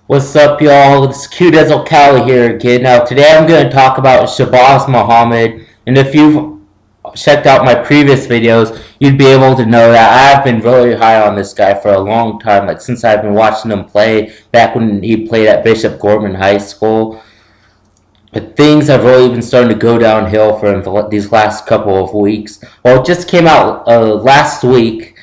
What's up, y'all? It's Cute as Ocali here again. Now, today I'm going to talk about Shabazz Muhammad. And if you've checked out my previous videos, you'd be able to know that I've been really high on this guy for a long time. Like, since I've been watching him play back when he played at Bishop Gorman High School. But things have really been starting to go downhill for him these last couple of weeks. Well, it just came out last week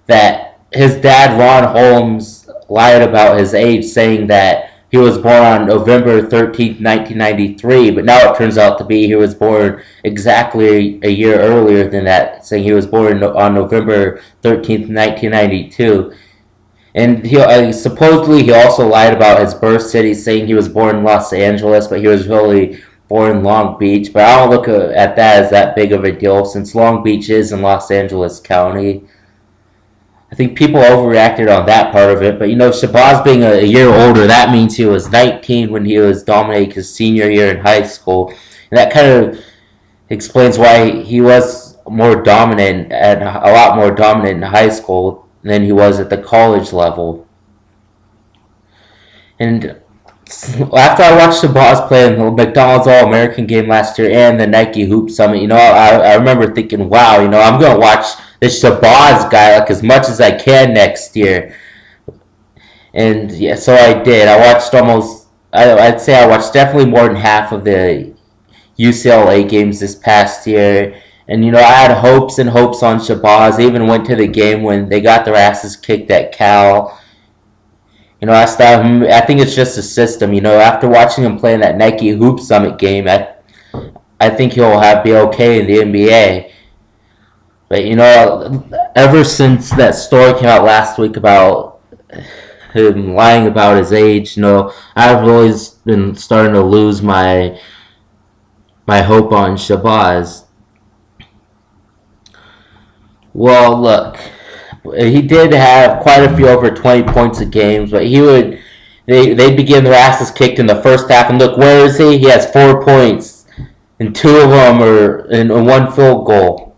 that his dad, Ron Holmes, lied about his age, saying that he was born on November 13th, 1993, but now it turns out to be he was born exactly a year earlier than that, saying he was born on November 13th, 1992. And supposedly he also lied about his birth city, saying he was born in Los Angeles, but he was really born in Long Beach. But I don't look at that as that big of a deal, since Long Beach is in Los Angeles County. I think people overreacted on that part of it, but Shabazz being a year older, that means he was 19 when he was dominating his senior year in high school, and that kind of explains why he was more dominant, and a lot more dominant in high school than he was at the college level. And after I watched Shabazz play in the McDonald's All-American game last year and the Nike Hoop Summit, I remember thinking, wow, I'm going to watch this Shabazz guy like as much as I can next year. And yeah, so I did. I watched I'd say I watched definitely more than half of the UCLA games this past year. And I had hopes and hopes on Shabazz. I even went to the game when they got their asses kicked at Cal. I think it's just a system. After watching him play in that Nike Hoop Summit game, I think he'll be okay in the NBA. But ever since that story came out last week about him lying about his age, I've always been starting to lose my hope on Shabazz. Well, look, he did have quite a few over 20 points a game, but they'd be getting their asses kicked in the first half, and look, where is he? He has 4 points, and 2 of them are in one field goal.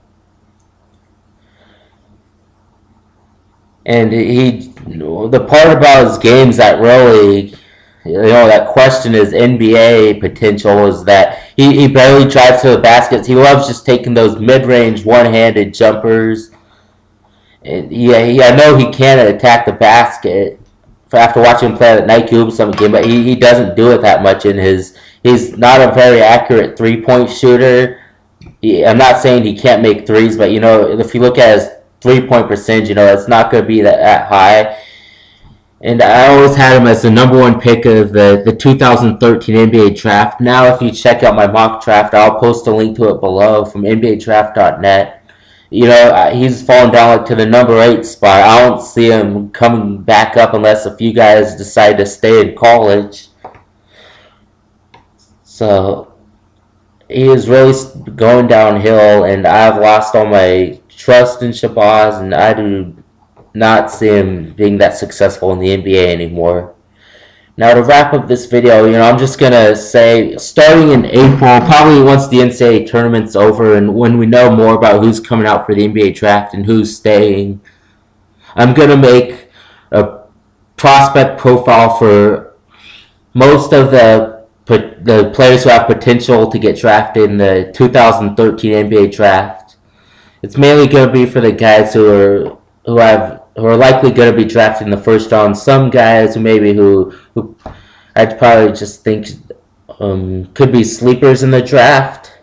And the part about his games that really, that question his NBA potential is that he barely drives to the baskets. He loves just taking those mid-range one-handed jumpers. And I know he can attack the basket after watching him play at Nike Hoop Summit game, but he doesn't do it that much he's not a very accurate three-point shooter. I'm not saying he can't make threes, but if you look at his three-point percentage, it's not going to be that high. And I always had him as the #1 pick of the 2013 NBA draft. Now, if you check out my mock draft, I'll post a link to it below from NBADraft.net. He's fallen down to the #8 spot. I don't see him coming back up unless a few guys decide to stay in college. So he is really going downhill, and I've lost all my trust in Shabazz, and I do not see him being that successful in the NBA anymore. Now, to wrap up this video, I'm just going to say, starting in April, probably once the NCAA tournament's over and when we know more about who's coming out for the NBA draft and who's staying, I'm going to make a prospect profile for most of the players who have potential to get drafted in the 2013 NBA draft. It's mainly going to be for the guys who are likely going to be drafted in the first round. Some guys who I'd probably just think could be sleepers in the draft.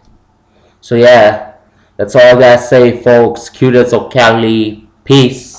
So yeah, that's all I gotta say, folks. Cute as Ocali. Peace.